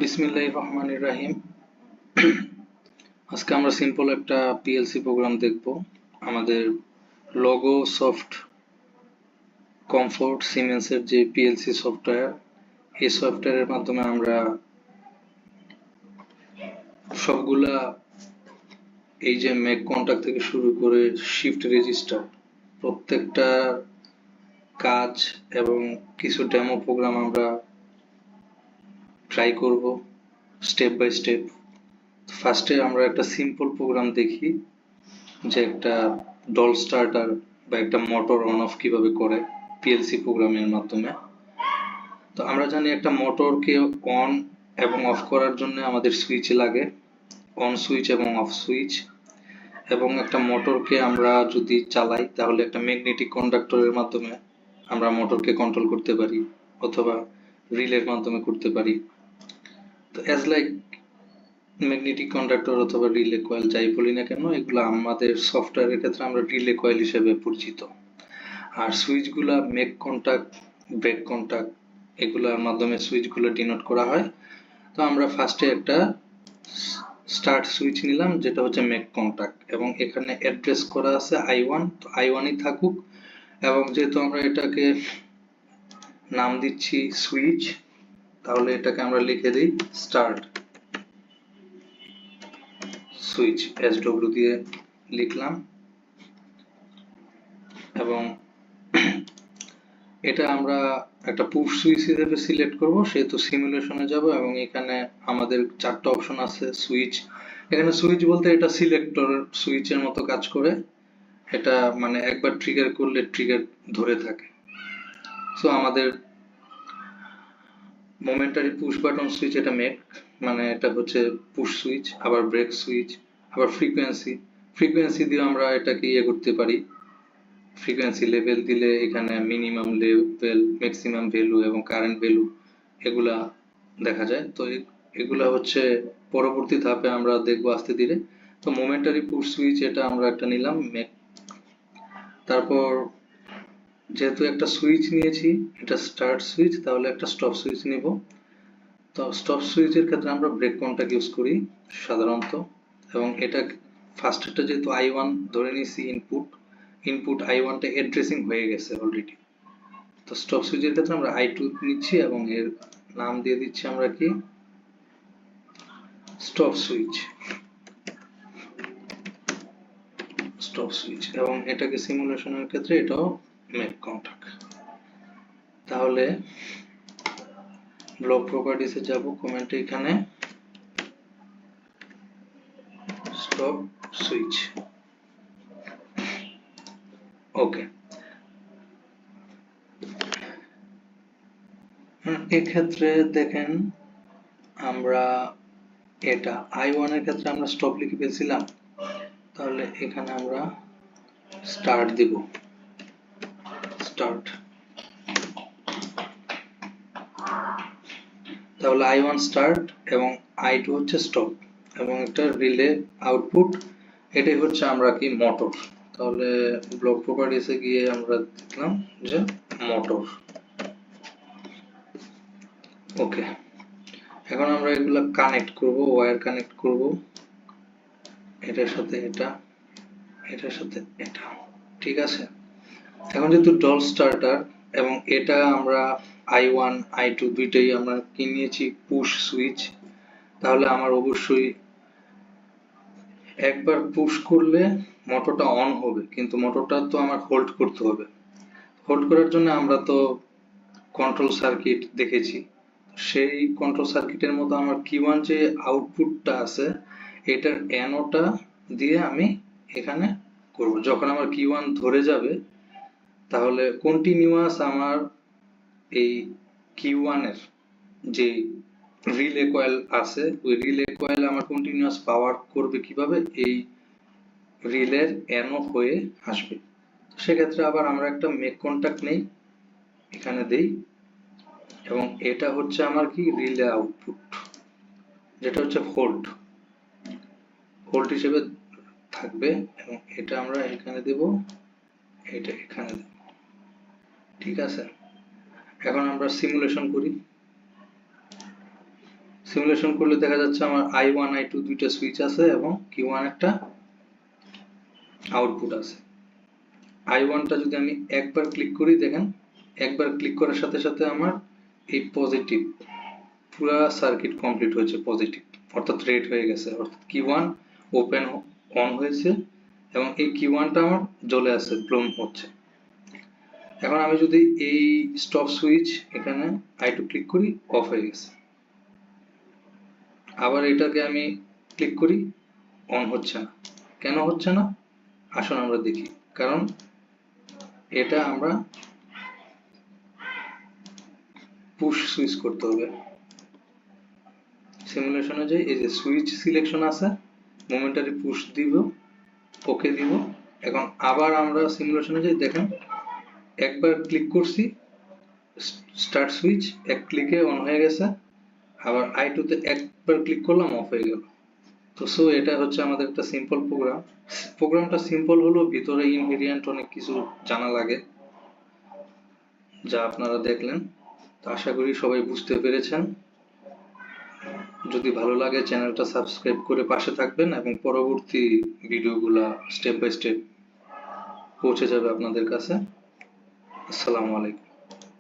বিসমিল্লাহির রহমানির রহিম। আজকে আমরা সিম্পল একটা পিএলসি প্রোগ্রাম দেখব। আমাদের লোগো সফট কমফোর্ট সিমেন্সের যে পিএলসি সফটওয়্যার, এই সফটওয়্যারের মাধ্যমে আমরা সবগুলা এই যে মেক কন্টাক্ট থেকে শুরু করে শিফট রেজিস্টার প্রত্যেকটা কাজ এবং কিছু ডেমো প্রোগ্রাম আমরা ট্রাই করব স্টেপ বাই স্টেপ। ফার্স্টে আমরা একটা সিম্পল প্রোগ্রাম দেখি যে একটা ডল স্টার্টার বা একটা মোটর অন অফ কিভাবে করে পিএলসি প্রোগ্রামের মাধ্যমে। তো আমরা জানি একটা মোটরকে অন এবং অফ করার জন্য আমাদের সুইচ লাগে, অন সুইচ এবং অফ সুইচ। এবং একটা মোটরকে আমরা যদি চালাই তাহলে একটা ম্যাগনেটিক কন্ডাক্টরের মাধ্যমে আমরা মোটরকে কন্ট্রোল করতে পারি অথবা রিলের মাধ্যমে করতে পারি। তো অ্যাজ লাইক ম্যাগনেটিক কন্ডাক্টর অথবা রিলে কয়েল যাই বলি না কেন, এগুলো আমাদের সফটওয়্যারের ক্ষেত্রে আমরা রিলে কয়েল হিসেবে পরিচিত। আর সুইচগুলা মেক কন্টাক্ট, ব্রেক কন্টাক্ট, এগুলোর মাধ্যমে সুইচগুলো ডিনোট করা হয়। তো আমরা ফার্স্টে একটা স্টার্ট সুইচ নিলাম যেটা হচ্ছে মেক কন্টাক্ট, এবং এখানে অ্যাড্রেস করা আছে I1, তো I1ই থাকুক। এবং যেহেতু আমরা এটাকে নাম দিচ্ছি সুইচ, তাহলে এটাকে আমরা লিখে দিই স্টার্ট সুইচ, SW দিয়ে লিখলাম। এবং এটা আমরা একটা পুশ সুইচ হিসেবে সিলেক্ট করব, সেহেতু সিমুলেশনে যাব এবং এখানে আমাদের চারটা অপশন আছে সুইচ। এখানে সুইচ বলতে এটা সিলেক্টর সুইচের মতো কাজ করে, এটা মানে একবার ট্রিগার করলে ট্রিগার ধরে থাকে। সো আমাদের মোমেন্টারি পুশ বাটন সুইচ এটা মেক, মানে এটা হচ্ছে পুশ সুইচ, আবার ব্রেক সুইচ, আবার ফ্রিকোয়েন্সি দিয়ে আমরা এটাকে ইয়ে করতে পারি। ফ্রিকোয়েন্সি লেভেল দিলে এখানে মিনিমাম লেভেল, ম্যাক্সিমাম ভ্যালু এবং কারেন্ট ভ্যালু এগুলা দেখা যায়। তো এগুলা হচ্ছে পরবর্তী ধাপে আমরা দেখবো আস্তে ধীরে। তো মোমেন্টারি পুশ সুইচ এটা আমরা একটা নিলাম মেক। তারপর যেহেতু একটা সুইচ নিয়েছি, এটা স্টার্ট সুইচ, তাহলে একটা স্টপ সুইচ নিব। তো স্টপ সুইচের ক্ষেত্রে আমরা ব্রেক কন্টাক্ট ইউজ করি সাধারণত। এবং এটা ফার্স্টটা যেহেতু I1 ধরে নিয়েছি ইনপুট I1টা অ্যাড্রেসিং হয়ে গেছে অলরেডি। তো স্টপ সুইচের ক্ষেত্রে আমরা I2 নিচ্ছি এবং এর নাম দিয়ে দিচ্ছি আমরা কি স্টপ সুইচ, এবং এটাকে সিমুলেশনের ক্ষেত্রে এটাও মেক কন্টাক্ট। তাহলে ব্লক প্রপার্টিসে যাব, কমেন্টে এখানে স্টপ সুইচ, ওকে। এক্ষেত্রে দেখেন আমরা এটা I1 এর ক্ষেত্রে আমরা স্টপ লিখে ফেলছিলাম, তাহলে এখানে আমরা স্টার্ট দিব, স্টার্ট। তাহলে I1 স্টার্ট এবং I2 হচ্ছে স্টপ, এবং একটা রিলে আউটপুট, এটাই হচ্ছে আমরা কি মোটর। তাহলে ব্লক প্রপার্টিসে গিয়ে আমরা দেখলাম যে মোটর, ওকে। এখন আমরা এগুলা কানেক্ট করব, ওয়্যার কানেক্ট করব, এটার সাথে এটা, এটার সাথে এটা, ঠিক আছে। এখন যেহেতু ডল স্টার্টার এবং এটা আমরা I1 I2 দুইটাই আমরা কি নিয়েছি পুশ সুইচ, তাহলে আমার অবশ্যই একবার পুশ করলে মোটরটা অন হবে, কিন্তু মোটরটা তো আমার হোল্ড করতে হবে। হোল্ড করার জন্য আমরা তো কন্ট্রোল সার্কিট দেখেছি, সেই কন্ট্রোল সার্কিটের মতো আমার Q1 যে আউটপুটটা আছে এটার অ্যানোটা দিয়ে আমি এখানে করব। যখন আমার Q1 ধরে যাবে তাহলে কন্টিনিউয়াস আমার এই Q1 এর যে রিলে কয়েল আছে, ওই রিলে কয়েল আমার কন্টিনিউয়াস পাওয়ার করবে কিভাবে, এই রিলের অ্যানো হয়ে আসবে। সেক্ষেত্রে আবার আমরা একটা মেক কন্টাক্ট নেই, এখানে দেই, এবং এটা হচ্ছে আমার কি রিলে আউটপুট, যেটা হচ্ছে হোল্ড হিসেবে থাকবে, এবং এটা আমরা এখানে দেব, এটা এখানে দেব, ঠিক আছে। এখন আমরা সিমুলেশন করি। সিমুলেশন করলে দেখা যাচ্ছে আমার I1 I2 দুইটা সুইচ আছে এবং Q1 একটা আউটপুট আছে। I1 টা যদি আমি একবার ক্লিক করি, দেখেন একবার ক্লিক করার সাথে সাথে আমার এই পজিটিভ পুরা সার্কিট কমপ্লিট হয়েছে, পজিটিভ অর্থাৎ রেড হয়ে গেছে, অর্থাৎ Q1 ওপেন অন হয়েছে এবং এই Q1 টা আমার জ্বলে আছে, ব্লুম হচ্ছে। এখন আমি যদি এই স্টপ সুইচ এখানে I2 ক্লিক করি, অফ হয়ে গেছে। আবার এটাকে আমি ক্লিক করি, অন হচ্ছে না। কেন হচ্ছে না আসুন আমরা দেখি। কারণ এটা আমরা পুশ সুইচ করতে হবে। সিমুলেশনে যাই, এই যে সুইচ সিলেকশন আছে, মোমেন্টারি পুশ দিব, ওকে দিব। এখন আবার আমরা সিমুলেশনে যাই, দেখেন একবার ক্লিক করছি, স্টার্ট সুইচ এক ক্লিকে অন হয়ে গেছে, আবার I2 তে একবার ক্লিক করলাম, অফ হয়ে গেল। তো সো এটা হচ্ছে আমাদের একটা সিম্পল প্রোগ্রাম। প্রোগ্রামটা সিম্পল হলো, ভিতরে ইনহেরিয়েন্ট অনেক কিছু জানা লাগে, যা আপনারা দেখলেন। তো আশা করি সবাই বুঝতে পেরেছেন। যদি ভালো লাগে চ্যানেলটা সাবস্ক্রাইব করে পাশে থাকবেন এবং পরবর্তী ভিডিওগুলা স্টেপ বাই স্টেপ পৌঁছে যাবে আপনাদের কাছে। আসসালামু আলাইকুম।